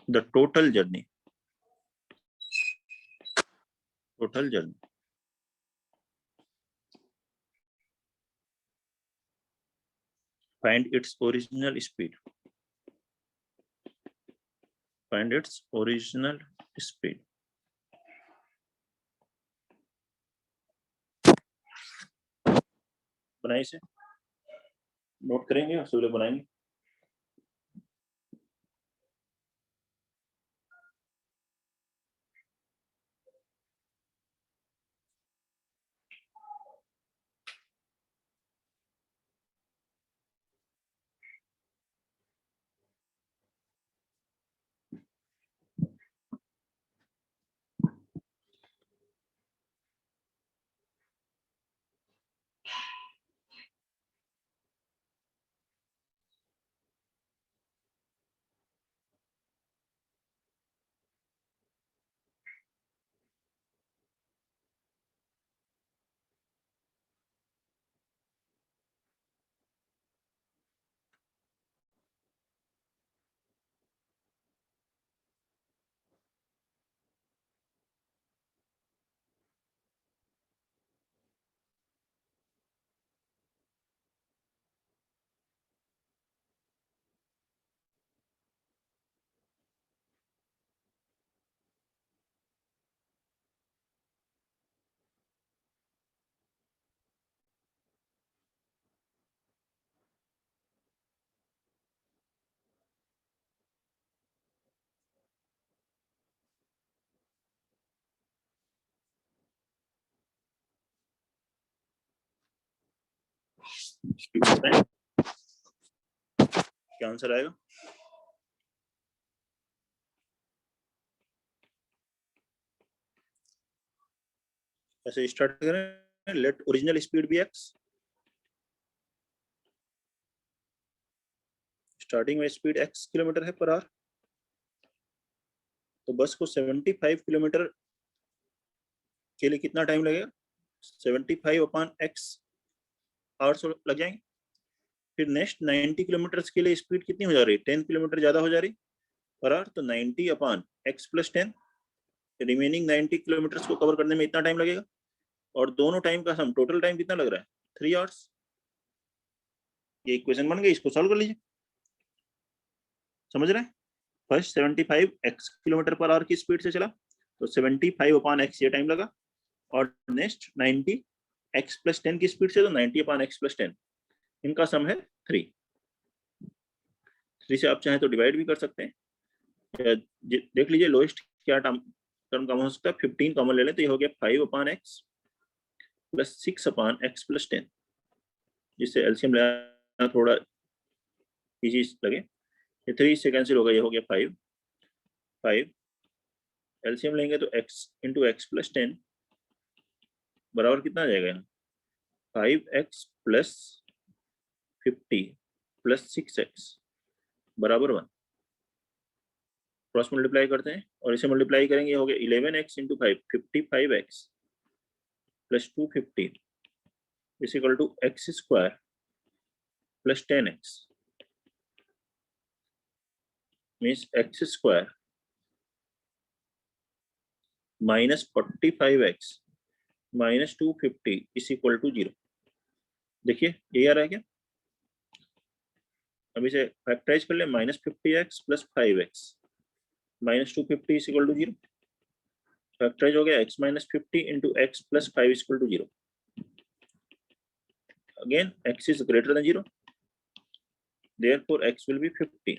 the total journey, find its original speed. Find its original speed. बनाइए इसे, नोट करेंगे और सुबह बनाएंगे। स्पीड बताएं क्या आंसर आएगा। ऐसे स्टार्ट करें, let original speed be x, starting में स्पीड x किलोमीटर है पर आवर, तो बस को 75 किलोमीटर के लिए कितना टाइम लगेगा, 75/x आवर्स लग जाएंगे। फिर नेक्स्ट 90 किलोमीटर के लिए स्पीड कितनी हो जा रही है, 10 किलोमीटर ज्यादा हो जा रही पर आवर, तो 90/x + 10, रिमेनिंग 90 किलोमीटर को कवर करने में इतना टाइम लगेगा, और दोनों टाइम का सम टोटल टाइम कितना लग रहा है, 3 आवर्स। ये इक्वेशन बन गई, इसको सॉल्व कर लीजिए। समझ रहे हैं, first 75x kilometre per hour की स्पीड से चला तो 75/x ये टाइम लगा, और नेक्स्ट 90x + 10 की स्पीड से तो 90/x + 10, इनका सम है 3 से आप चाहें तो डिवाइड भी कर सकते हैं। देख लीजिए लोएस्ट क्या टर्म कॉमन हो सकता है, 15 कॉमन ले लें तो ये हो गया 5/x + 6/x + 10, जिससे एलसीएम लेना थोड़ा इजी लगे। ये 3 से कैंसिल होगा, ये हो गया 5 एलसीएम लेंगे तो x × x + 10 बराबर कितना आ जाएगा, 5x + 50 + 6x बराबर 1। क्रॉस मल्टीप्लाई करते हैं और इसे मल्टीप्लाई करेंगे, हो गया 11x × 5 55x + 250 = x² + 10x, means x² - 45x - 250 = 0। देखिए ये आ रहा है क्या, अब इसे फैक्टराइज कर ले, -50x + 5x - 250 = 0, फैक्टराइज हो गया x - 50 × x + 5 = 0। Again x is greater than 0, therefore x will be 50,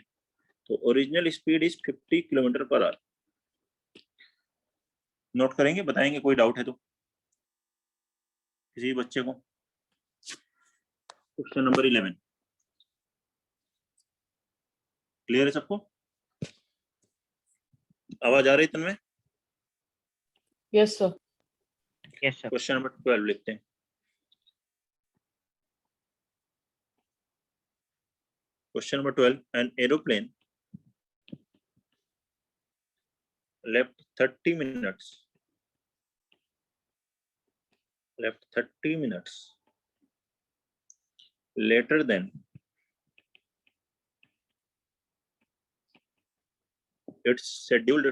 तो original speed is 50 kilometre per hour. Note करेंगे, बताएंगे कोई डाउट है तो किसी बच्चे को। क्वेश्चन नंबर 11 क्लियर है सबको, आवाज आ रही Tanmay? Yes sir. Yes sir. Question number 12 लिखते हैं। Question number 12, an aeroplane left 30 minutes later than its scheduled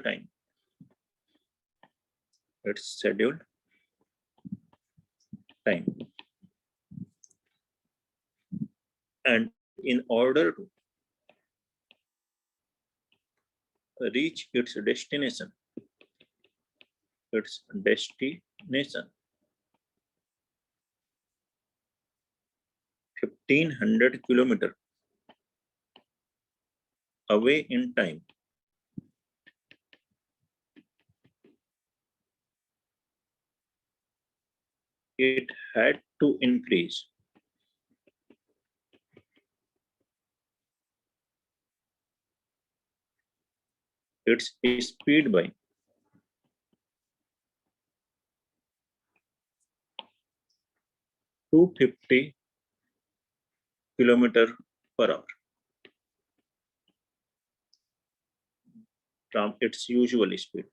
time. And in order to reach its destination 1500 kilometer away in time, it had to increase its speed by 250 kilometer per hour from its usual speed.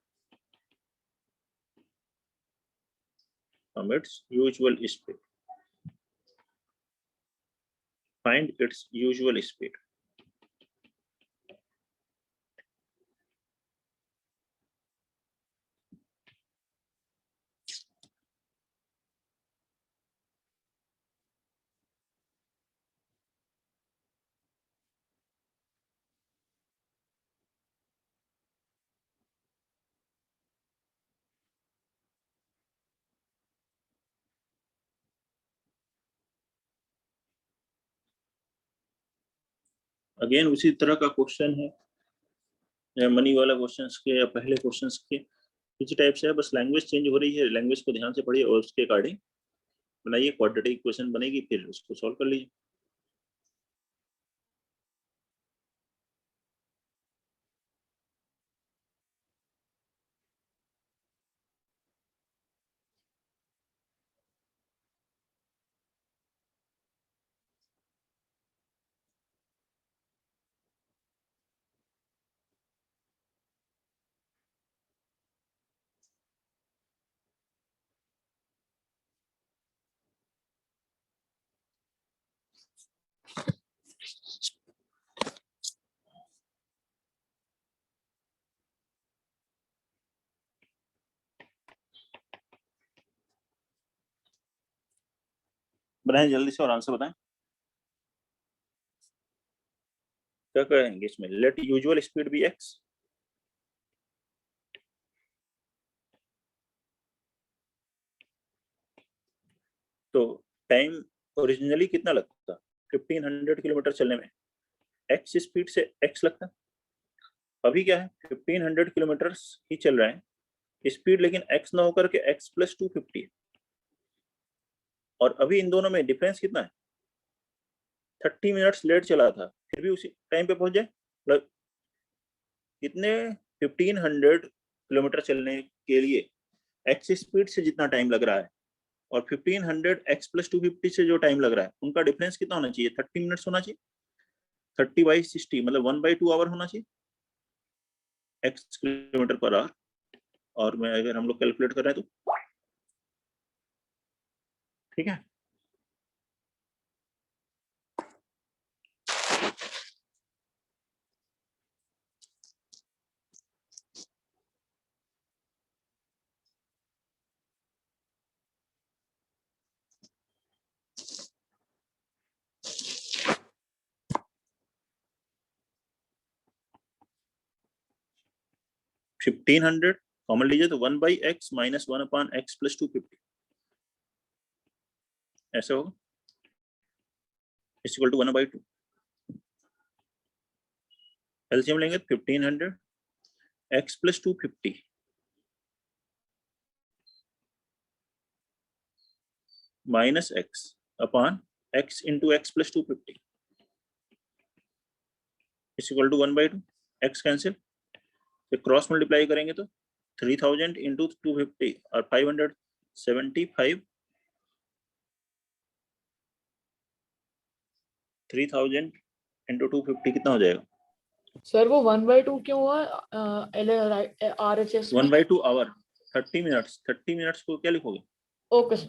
Find its usual speed. Again उसी तरह का क्वेश्चन है, या मनी वाला क्वेश्चंस के या पहले क्वेश्चंस के इसी टाइप से है, बस लैंग्वेज चेंज हो रही है। लैंग्वेज को ध्यान से पढ़िए और उसके अकॉर्डिंग बनाइए, क्वाड्रेटिक इक्वेशन बनेगी, फिर उसको सॉल्व कर लीजिए। बनाए जल्दी से और आंसर बताएं। क्या कहेंगे इसमें? Let usual speed be x. तो टाइम ओरिजिनली कितना लगता? 1500 किलोमीटर चलने में एक्स स्पीड से एक्स लगता। अभी क्या है, 1500 किलोमीटर ही चल रहे हैं स्पीड, लेकिन एक्स ना होकर के एक्स प्लस 250 है। और अभी इन दोनों में डिफरेंस कितना है? 30 मिनट्स लेट चला था, फिर भी उसी टाइम पे पहुंच जाए। मतलब कितने 1500 किलोमीटर चलने के लिए एक्स स्पीड से जितना टाइम लग रहा है और 1500 एक्स प्लस 250 से जो टाइम लग रहा है, उनका डिफरेंस कितना होना चाहिए? 30 मिनट्स होना चाहिए। 30/60 मतलब 1/2 आवर होना चाहिए एक्स किलोमीटर पर आवर। और मैं अगर हम लोग कैलकुलेट कर रहे हैं तो ठीक है। फिफ्टीन हंड्रेड कॉमन लीजिए तो 1/x माइनस 1/x प्लस 250 ऐसे होगा, इक्वल टू 1/2। एलसीएम लेंगे 1500 x plus 250 minus x upon x into x plus 250 equal to 1/2। x cancel, फिर क्रॉस मल्टीप्लाई करेंगे तो 3000 इंटू 250 और 575 3000 इंटू 250 कितना हो जाएगा? सर वो 1/2 क्यों हुआ? RHS में 1/2 आवर 30 मिनट्स। 30 मिनट्स को क्या लिखोगे? Okay sir.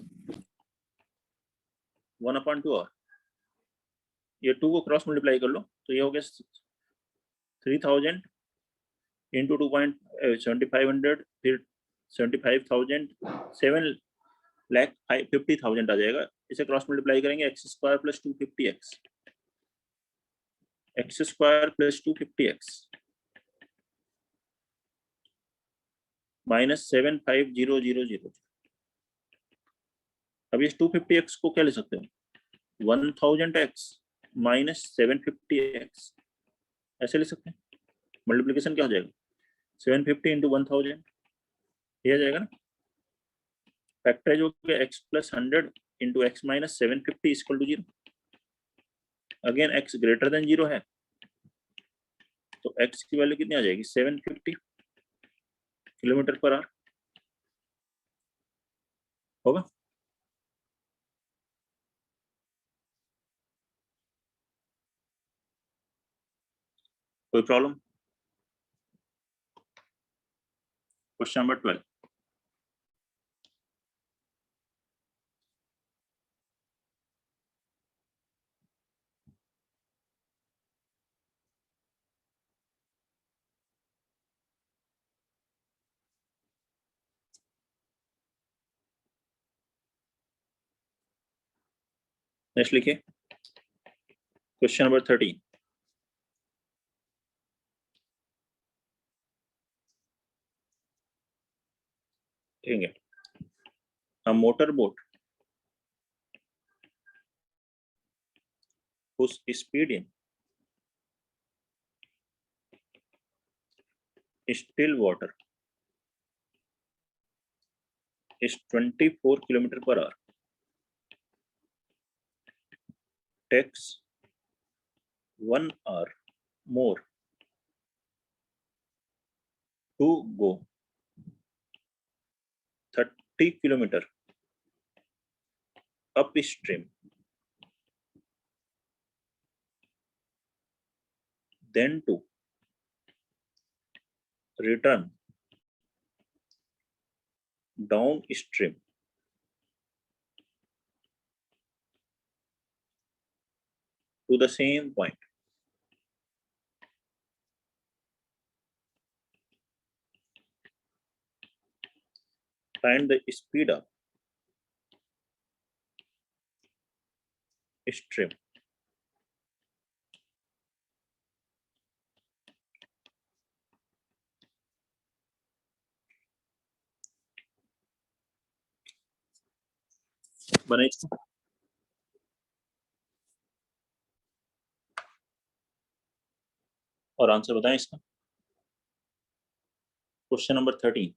1/2 आवर। ये 2 को क्रॉस मल्टीप्लाई कर लो तो ये हो गया 3000 इंटू 2.7500 फिर 75,000 7,50,000 आ जाएगा। इसे क्रॉस मल्टीप्लाई करेंगे x square plus 250x x square plus 250x minus 75000। अब इस 250x को क्या ले सकते हो? 1000x माइनस 750x ऐसे ले सकते हैं। मल्टीप्लीकेशन क्या हो जाएगा? 750 इंटू 1000 ये आ जाएगा ना। फैक्टराइज हो गया x plus 100 into x minus 750 equal to 0। Again x greater than 0 है तो x की वैल्यू कितनी आ जाएगी? 750 किलोमीटर पर आवर होगा। कोई प्रॉब्लम? Question number 12। नेक्स्ट लिखिए क्वेश्चन नंबर 13। ठीक है, a motorboat whose speed in still water is 24 kilometer per hour takes 1 hour more to go 30 kilometer upstream then to return downstream to the same point. Find the speed of stream. बने इसको और आंसर बताएं इसका। Question number 13।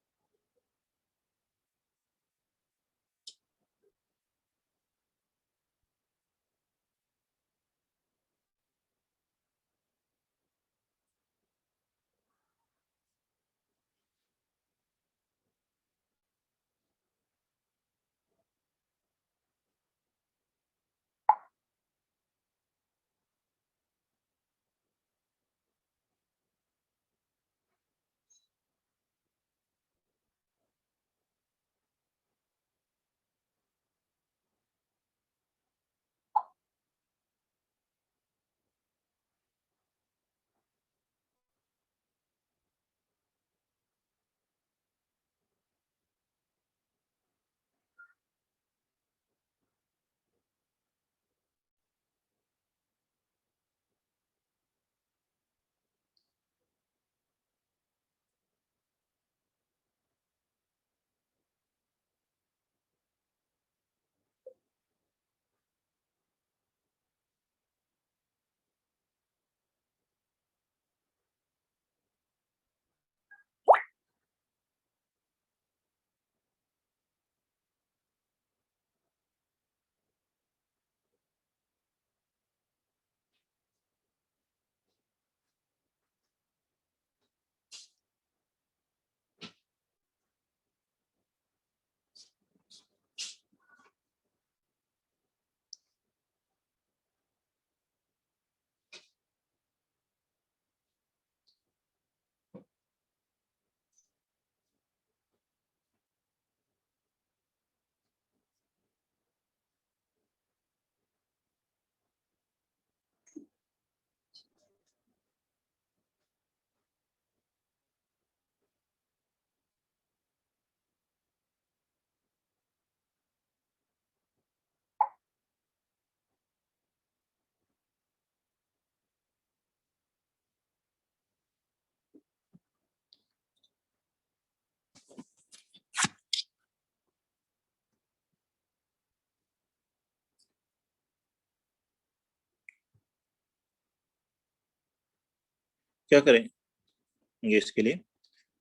क्या करेंगे इसके लिए?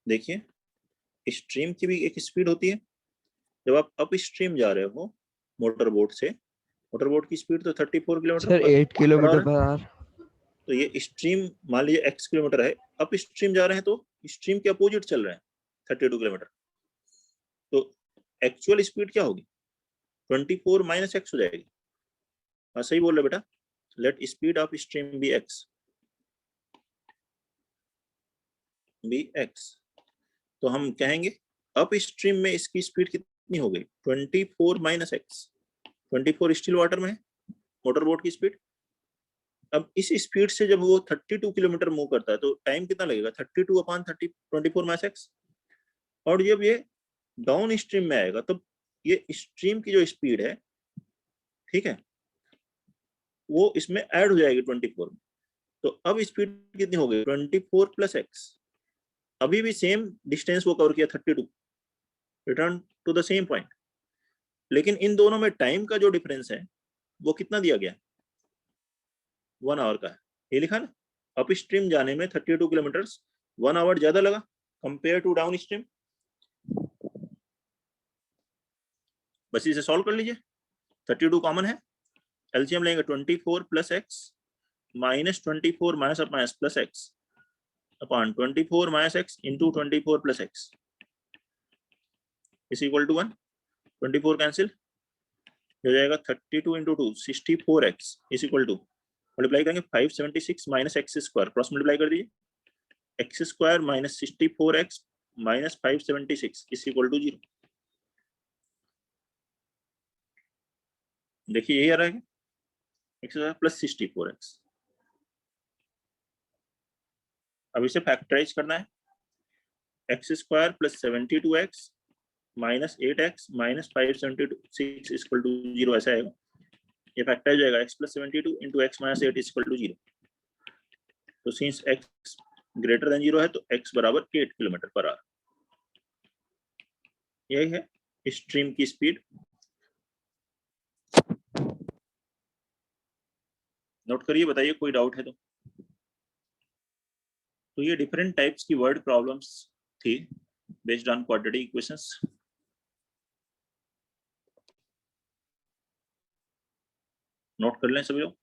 देखिए, स्ट्रीम की भी एक स्पीड होती है। जब आप अप स्ट्रीम जा रहे हो मोटर बोट से, मोटर बोट की स्पीड तो 34 kilometre sir 8 kilometre per hour. तो ये स्ट्रीम मान लीजिए x किलोमीटर है, अप स्ट्रीम जा रहे हैं तो स्ट्रीम के अपोजिट चल रहे हैं 32 किलोमीटर। तो एक्चुअल स्पीड क्या होगी? 24 माइनस एक्स हो जाएगी। हाँ सही बोल रहे बेटा। Let speed of stream be x, तो हम कहेंगे अप स्ट्रीम में इसकी स्पीड कितनी हो गई? 24 माइनस एक्स। 24 स्टिल वाटर में है मोटर बोट की स्पीड। अब इस स्पीड से जब वो 32 किलोमीटर मूव करता है तो टाइम कितना लगेगा? 32 अपॉन 30, 24 माइनस एक्स। और जब ये डाउन स्ट्रीम में आएगा तब ये स्ट्रीम की जो स्पीड है, ठीक है, वो इसमें ऐड हो जाएगी 24 में। तो अब स्पीड कितनी हो गई? 24 प्लस एक्स। अभी भी सेम डिस्टेंस वो कवर किया 32, return to the same point. लेकिन इन दोनों में टाइम का जो डिफरेंस है वो कितना दिया गया? 1 आवर का है। ये लिखा ना, अप स्ट्रीम जाने में 32 किलोमीटर 1 आवर ज्यादा लगा कंपेयर टू डाउन स्ट्रीम। बस इसे सॉल्व कर लीजिए, 32 कॉमन है, एलसीएम लेंगे 24 प्लस एक्स माइनस 24 माइनस और minus plus x upon 24 minus x into 24 plus x is equal to 1। 24 cancel हो जाएगा 32 into 2 64x is equal to multiply करेंगे 576 minus x square cross multiply कर दीजिए x square minus 64x minus 576 is equal to 0। देखिए यही आ रहा है एक्स स्क्वायर प्लस 64x। अब इसे फैक्टराइज करना है x square plus 72x minus 8x minus 576 equal to 0 ऐसा आएगा। ये फैक्टराइज हो जाएगा x plus 72 into x minus 8 equal to 0। तो सिंस x ग्रेटर देन 0 है तो x बराबर 8 किलोमीटर पर आवर। यही है स्ट्रीम की स्पीड। नोट करिए, बताइए कोई डाउट है तो ये डिफरेंट टाइप्स की वर्ड प्रॉब्लम्स थी based on quadratic equations. Note कर लें सभी लोग।